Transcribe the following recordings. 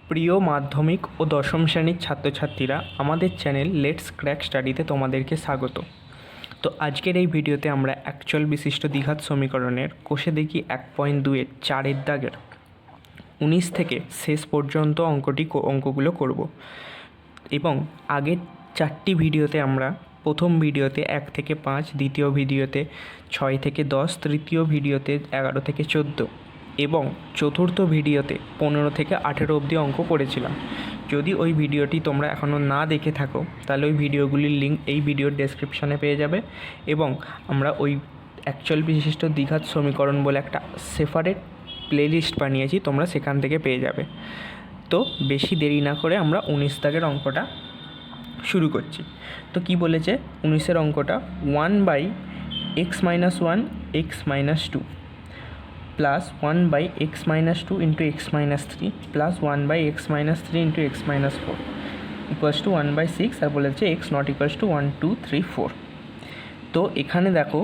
প্রিয় মাধ্যমিক ও দশম শ্রেণীর ছাত্রছাত্রীরা, আমাদের চ্যানেল লেটস ক্র্যাক স্টাডিতে তোমাদেরকে স্বাগত। তো আজকের এই ভিডিওতে আমরা অ্যাকচুয়াল বিশিষ্ট দ্বিঘাত সমীকরণের কোষে দেখি 1.2-এর 4-এর দাগের 19 থেকে শেষ পর্যন্ত অঙ্কগুলো করব। এবং আগের 4টি ভিডিওতে আমরা প্রথম ভিডিওতে 1 থেকে 5, দ্বিতীয় ভিডিওতে 6 থেকে 10, তৃতীয় ভিডিওতে 11 থেকে 14 এবং চতুর্থ ভিডিওতে 15 থেকে 18 অবধি অঙ্ক করেছিলাম। যদি ওই ভিডিওটি তোমরা এখনও না দেখে থাকো তাহলে ওই ভিডিওগুলির লিঙ্ক এই ভিডিওর ডেসক্রিপশানে পেয়ে যাবে। এবং আমরা ওই অ্যাকচুয়াল বিশিষ্ট দ্বিঘাত সমীকরণ বলে একটা সেপারেট প্লেলিস্ট বানিয়েছি, তোমরা সেখান থেকে পেয়ে যাবে। তো বেশি দেরি না করে আমরা 19 দাগের অঙ্কটা শুরু করছি। তো কি বলেছে 19-এর অঙ্কটা, 1/x-1 x-2 plus 1/x-2 into x-3 plus 1/x-3 into x-4 equals to 1/6, আর বলেছে x নট ইকুয়ালস টু 1 2 3 4। তো এখানে দেখো,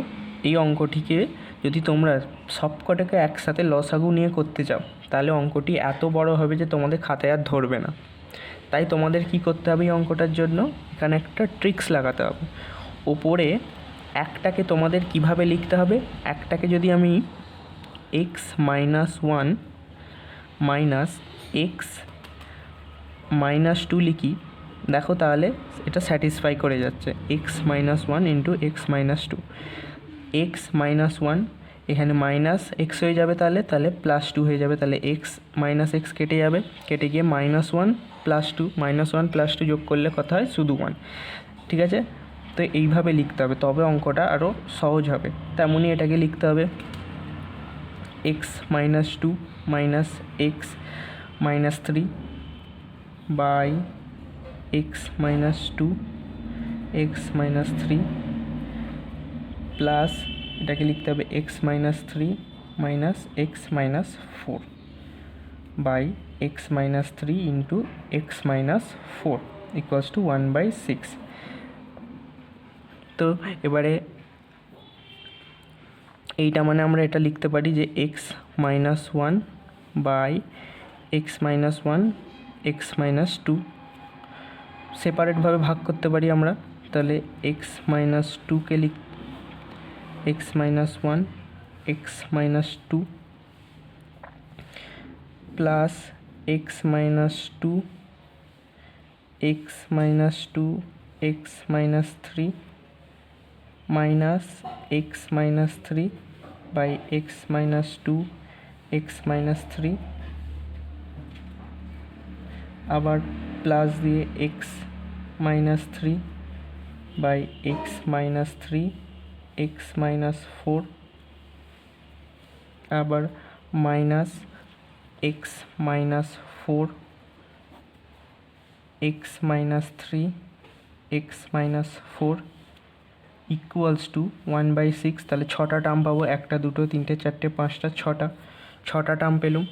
এই অঙ্কটিকে যদি তোমরা সবকটাকে একসাথে লসাগু নিয়ে করতে চাও তাহলে অঙ্কটি এত বড় হবে যে তোমাদের খাতায় আর ধরবে না। তাই তোমাদের কি করতে হবে, এই অঙ্কটার জন্য এখানে একটা ট্রিক্স লাগাতে হবে। ওপরে একটাকে তোমাদের কিভাবে লিখতে হবে, একটাকে যদি আমি x-1 মাইনাস x-2 লিখি, দেখো তাহলে এটা স্যাটিসফাই করে যাচ্ছে। x-1 ইন্টু x-2, x-1 এখানে মাইনাস এক্স হয়ে যাবে, তাহলে প্লাস 2 হয়ে যাবে। তাহলে এক্স মাইনাস এক্স কেটে যাবে, কেটে গিয়ে -1 প্লাস 2, -1 প্লাস 2 যোগ করলে কথা হয় শুধু 1। ঠিক আছে, তো এইভাবে লিখতে হবে, তবে অঙ্কটা আরও সহজ হবে। তেমনই এটাকে লিখতে হবে x-2 minus x-3 by x-2 x-3 plus এটাকে লিখতে হবে x-3 minus x-4 by x-3 into x-4 equals to 1/6। তো এবারে এইটা মানে আমরা এটা লিখতে পারি যে x-1 বাই x-1 x-2 সেপারেটভাবে ভাগ করতে পারি আমরা। তাহলে x-2কে x-1 x-2 plus x-2 x-2 x-3 minus x-3 by x-2 x-3 আবার প্লাস দিয়ে x-3 বাই x-3 x-4 আবার minus x-4 x-3 x-4 equals to 1/6। তাহলে 6টা টার্ম পাবো, 1টা 2টো 3টে 4টে 5টা 6টা টার্ম পেলুম।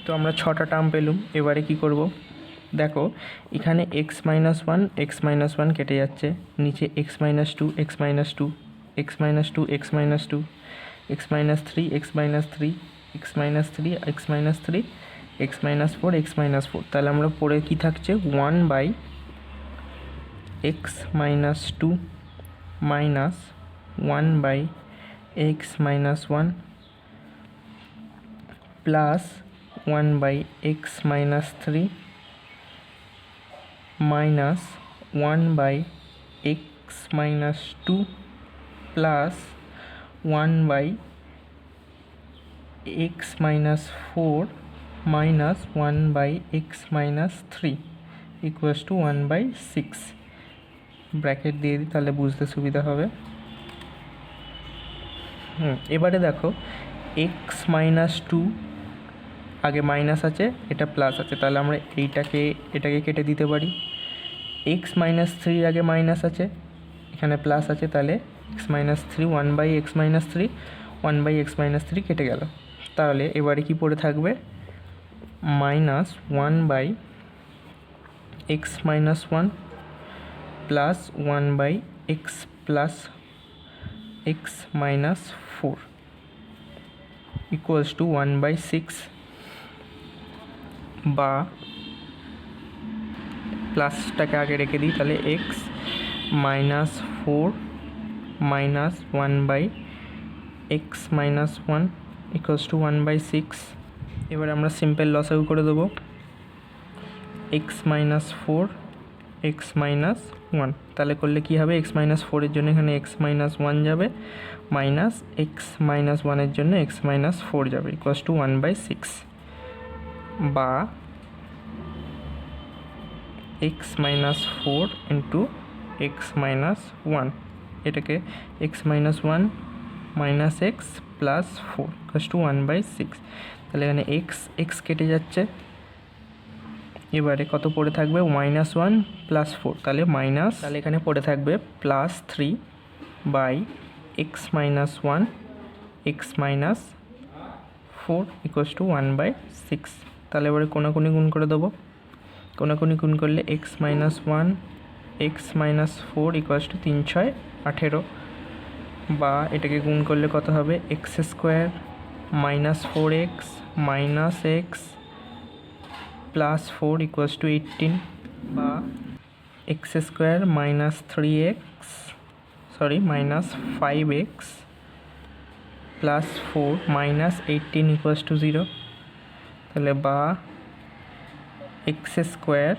তো আমরা 6টা টার্ম পেলুম। এবারে কি করব, দেখো এখানে x-1 x-1 কেটে যাচ্ছে, নিচে x-2 x-2 x-2 x-2 x-3 x-3 x-3 x-3 x-4 x-4। তাহলে আমরা পরে কি থাকছে 1/x-2 minus 1/x-1 plus 1/x-3 minus 1/x-2 plus 1/x-4 minus 1/x-3 equals to 1/6। Bracket দিয়ে দিই তাহলে বুঝতে সুবিধা হবে। এবারে দেখো x-2 আগে মাইনাস আছে, এটা প্লাস আছে, তাহলে আমরা এটাকে কেটে দিতে পারি। x-3 আগে মাইনাস আছে, এখানে প্লাস আছে, তাহলে x-3 1/x-3 1/x-3 কেটে গেল। তাহলে এবারে কি পড়ে থাকবে, minus 1/x-1 plus 1/x plus x-4 equals to 1/6 বা প্লাসটাকে আগে রেখে দিই, তাহলে এক্স মাইনাস 4 মাইনাস 1/(x - 1) = 1/6। এবারে আমরা সিম্পল লসাগু করে দেবো, x - 4 x - 1, তাহলে করলে কি হবে, x - 4 এর জন্য এখানে x - 1 যাবে, মাইনাস x - 1 এর জন্য x - 4 যাবে, = 1/6, বা x - 4 × x - 1, এটাকে x - 1 মাইনাস x প্লাস 4 = 1/6। তাহলে এখানে x কেটে যাচ্ছে, এবারে কত পড়ে থাকবে, -1 + 4, তাহলে এখানে পড়ে থাকবে +3/(x - 1 x - 4) = 1/6। তাহলে এবারে কোনাকুনি গুণ করে দেবো, কোনাকুনি গুণ করলে x - 1 x - 4 = 3 × 6 = 18, বা এটাকে গুণ করলে কত হবে, x² - 4x - x প্লাস 4 = 18, বা x² - 5x প্লাস 4 - 18 = 0, তাহলে বা x² - 5x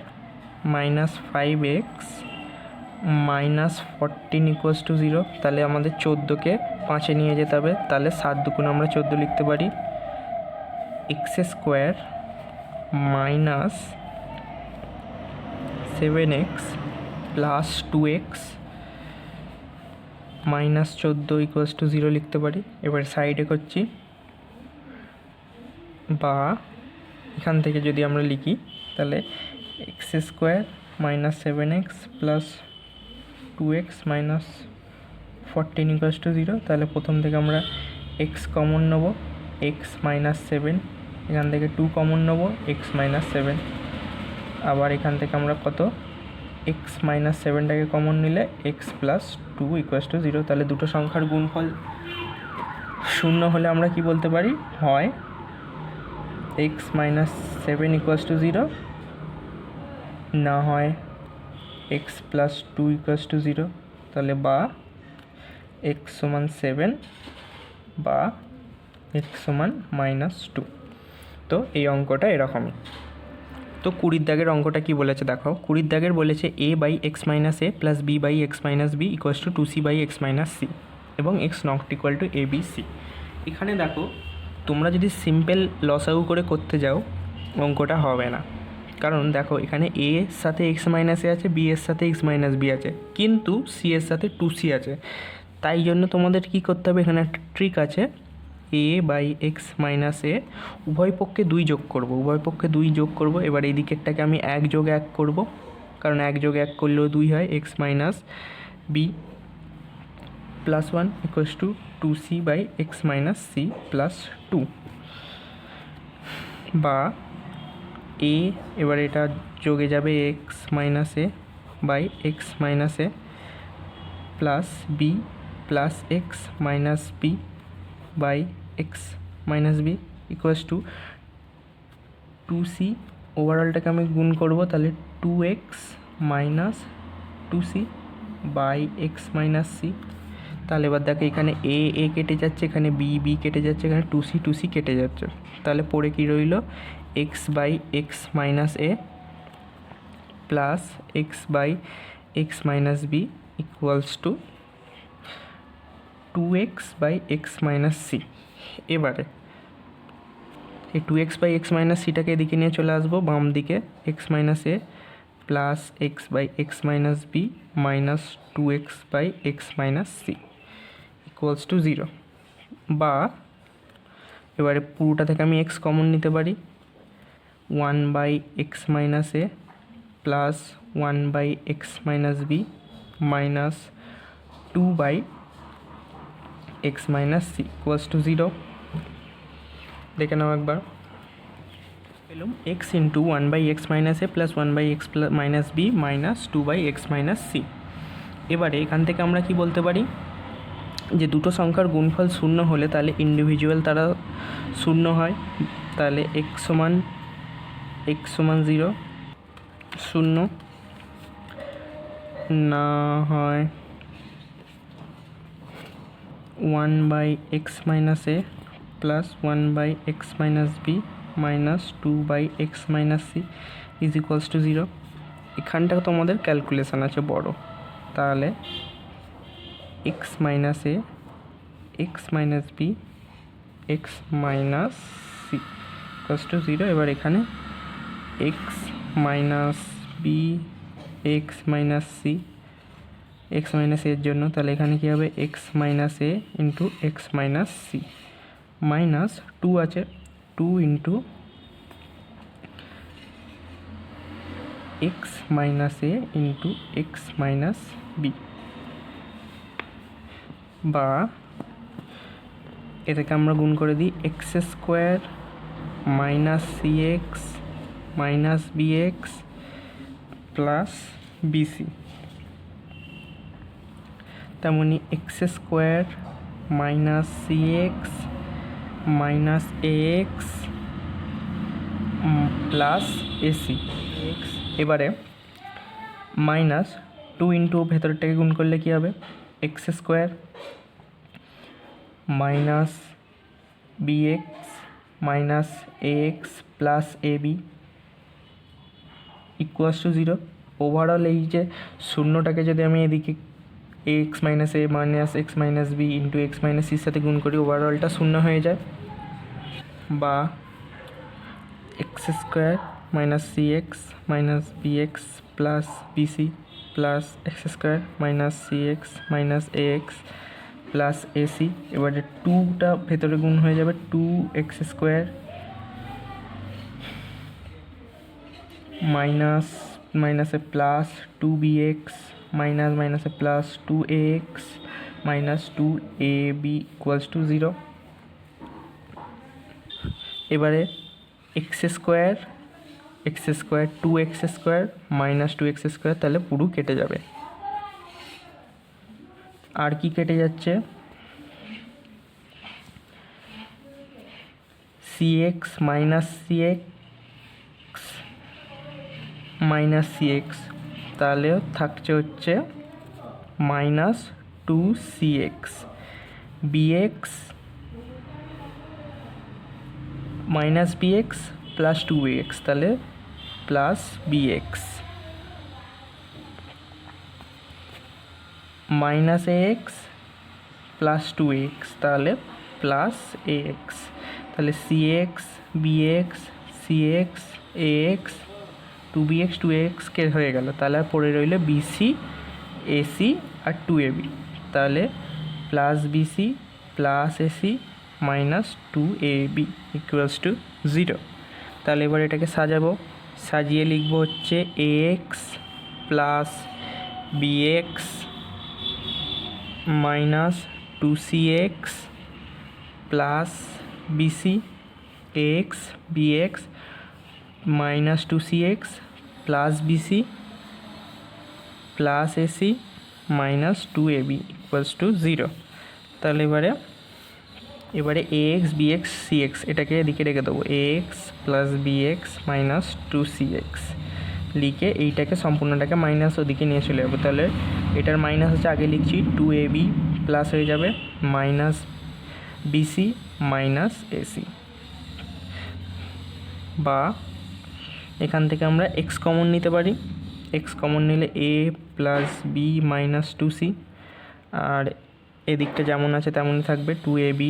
- 14 = 0। তাহলে আমাদের 14কে 5-এ নিয়ে যেতে হবে, তাহলে 7 × 2 আমরা 14 লিখতে পারি, x² - 7x প্লাস 2x -14 = 0 লিখতে পারি। এবার সাইডে করছি, বা এখান থেকে যদি আমরা লিখি তাহলে x² - 7x প্লাস 2x -14 = 0। তাহলে প্রথম থেকে আমরা x কমন নেব, x - 7, এখান থেকে 2 কমন নেব, x - 7, আবার এখান থেকে আমরা কত, x - 7টাকে কমন নিলে x প্লাস 2 = 0। তাহলে দুটো সংখ্যার গুণফল শূন্য হলে আমরা কি বলতে পারি, হয় x - 7 = 0, না হয় x প্লাস 2 = 0। তাহলে বা x = 7 বা x = -2। তো এই অঙ্কটা এরকমই। তো 20 দাগের অঙ্কটা কি বলেছে দেখো, 20 দাগের বলেছে a/x - a plus b/x - b = 2c/x - c এবং x ≠ abc। এখানে দেখো, তোমরা যদি সিম্পল লসাগু করে করতে যাও অঙ্কটা হবে না, কারণ দেখো এখানে a এর সাথে x - a আছে, b এর সাথে x - b আছে, কিন্তু c এর সাথে 2c আছে। তাই জন্য তোমাদের কি করতে হবে, এখানে একটা ট্রিক আছে, a/x - a উভয় পক্ষে 2 যোগ করব, এবার এই দিকেরটাকে আমি 1 + 1 করব, কারণ 1 + 1 করলেও 2 হয়, x - b plus 1 = 2c/x - c plus 2, বা a, এবার এটা যোগে যাবে x - a/x - a plus b plus x - b/x - b = 2c। ওভারঅলটাকে আমি গুণ করব, তাহলে 2x - 2c/x - c। তাহলে এবার দেখো এখানে a কেটে যাচ্ছে, এখানে b কেটে যাচ্ছে, এখানে 2c কেটে যাচ্ছে, তাহলে পড়ে কি রইল, x/x - a plus x/x - b = 2x/x - c। এবারে এই 2x/x - c-টাকে এদিকে নিয়ে চলে আসবো বাম দিকে, x - a plus x/x - b minus 2x/x - c = 0, বা এবারে পুরোটা থেকে আমি x কমন নিতে পারি, 1/x - a plus 1/x - b minus 2/x - c = 0। দেখে নাও একবার, পেলাম x × 1/x - a plus 1/x - b minus 2/x - c। এবারে এখান থেকে আমরা কি বলতে পারি, যে দুটো সংখ্যার গুণফল শূন্য হলে তাহলে ইন্ডিভিজুয়াল তারা শূন্য হয়, তাহলে x = 0 0, না হয় 1/x minus A plus 1/x minus B minus 2/x minus C is equals to 0। এখানটা তোমাদের ক্যালকুলেশান আছে বড়, তাহলে x minus A x minus B x minus C equals to 0। এবার এখানে x minus B x minus C x minus এর জন্য, তাহলে এখানে কী হবে x minus A into x minus C minus 2 আছে 2 into x minus A into x minus B, বা এটাকে আমরা গুণ করে দিই x square minus c x minus b x plus b c, তেমনি x square minus c x minus a x plus a c x. এবারে minus 2 into ভেতরটাকে গুণ করলে কী হবে x square minus b x minus a x plus a b equals to 0। Overall এই যে শূন্যটাকে যদি আমি এদিকে x minus a minus x minus b into x minus সির সাথে গুণ করি, ওভারঅলটা শূন্য হয়ে যায়, বা x square minus c x minus b x plus b c plus x square minus c x minus a x plus a c. এবারে 2টা ভেতরে গুণ হয়ে যাবে 2x স্কোয়ার মাইনাস মাইনাসে প্লাস 2bx মাইনাস মাইনাসে plus 2ax minus 2ab equals to 0। এবারে x square 2x square minus 2x square, তাহলে পুরো কেটে যাবে। আর কি কেটে যাচ্ছে cx minus cx minus cx, তাহলে থাকছে হচ্ছে minus 2cx bx minus bx plus 2ax, তাহলে plus bx minus ax plus 2ax, তাহলে প্লাস ax, তাহলে cx bx cx ax 2bx 2ax কে হয়ে গেল, তাহলে আর পড়ে রইল bc ac আর 2ab, তাহলে plus bc plus ac minus 2ab equals to 0। তাহলে এবার এটাকে সাজাবো, সাজিয়ে লিখবো হচ্ছে ax plus bx minus 2cx plus bc ax bx minus 2cx plus bc plus ac minus 2ab equals to 0। তাহলে এবারে ax bx cx এটাকে এদিকে রেখে দেবো, ax plus bx minus 2cx লিখে এইটাকে সম্পূর্ণটাকে মাইনাস ওদিকে নিয়ে চলে যাবো। তাহলে এটার মাইনাস হচ্ছে আগে লিখছি 2ab প্লাস হয়ে যাবে মাইনাস bc মাইনাস ac, বা এখান থেকে আমরা x কমন নিতে পারি, x কমন নিলে a plus b minus 2c, আর এদিকটা যেমন আছে তেমনই থাকবে 2ab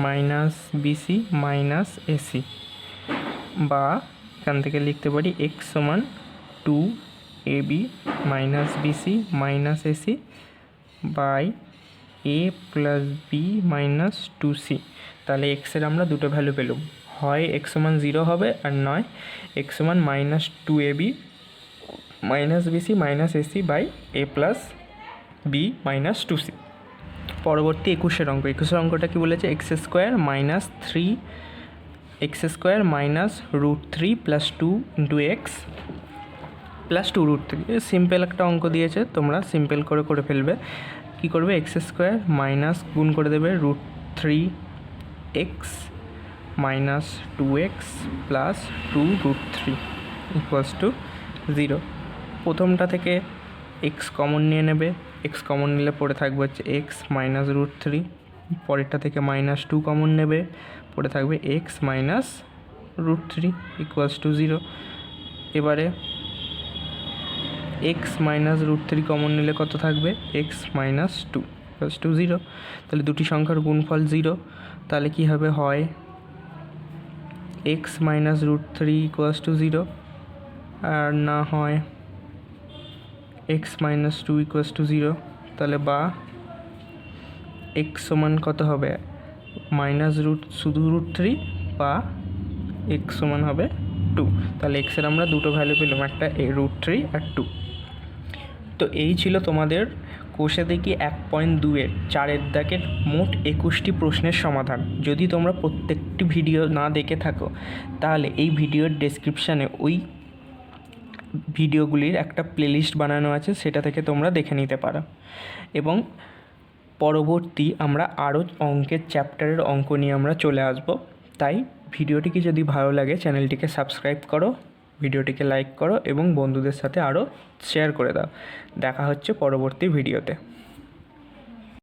minus bc minus ac, বা এখান থেকে লিখতে পারি x সমান 2ab minus bc minus ac by a plus b minus 2c। তাহলে এক্সের আমরা দুটো ভ্যালু পেলাম, হয় x সমান 0 হবে আর নয় x সমান minus 2ab minus bc minus ac by a plus b minus 2c। পরবর্তী 21 অঙ্কটা কি বলেছে, x square minus 3x square minus √3 plus 2 into x plus 2√3। Simple একটা অঙ্ক দিয়েছে, তোমরা সিম্পল করে ফেলবে। কি করবে, এক্স স্কোয়ার মাইনাস গুণ করে দেবে √3x minus 2x plus 2√3 equals to 0। প্রথমটা থেকে এক্স কমন নিয়ে নেবে, এক্স কমন নিলে পড়ে থাকবে হচ্ছে এক্স মাইনাস রুট থ্রি, পরেরটা থেকে মাইনাস টু কমন নেবে, পড়ে থাকবে x minus root three equals to zero. এবারে x minus root three common নিলে কত থাকবে, x minus two equals to zero. তাহলে দুটি সংখ্যার গুণফল জিরো, তাহলে কী হবে, হয় x minus root three equals to zero, আর না হয় x minus two equals to zero. তাহলে বা এক্স সমান কত হবে, মাইনাস রুট শুধু রুট থ্রি, বা এক্স সমান হবে টু। তাহলে এক্সের আমরা দুটো ভ্যালু পেলাম, একটা রুট থ্রি আর টু। তো এই ছিল তোমাদের কোষে দেখি 1.2-এর 4 দাগের মোট 21টি প্রশ্নের সমাধান। যদি তোমরা প্রত্যেকটি ভিডিও না দেখে থাকো তাহলে এই ভিডিওর ডেসক্রিপশানে ওই ভিডিওগুলির একটা প্লেলিস্ট বানানো আছে, সেটা থেকে তোমরা দেখে নিতে পারো। এবং পরবর্তী আমরা আরও অঙ্কের চ্যাপ্টারের অঙ্ক নিয়ে আমরা চলে আসব। তাই ভিডিওটিকে যদি ভালো লাগে চ্যানেলটিকে সাবস্ক্রাইব করো, ভিডিওটিকে লাইক করো এবং বন্ধুদের সাথে আরও শেয়ার করে দাও। দেখা হচ্ছে পরবর্তী ভিডিওতে।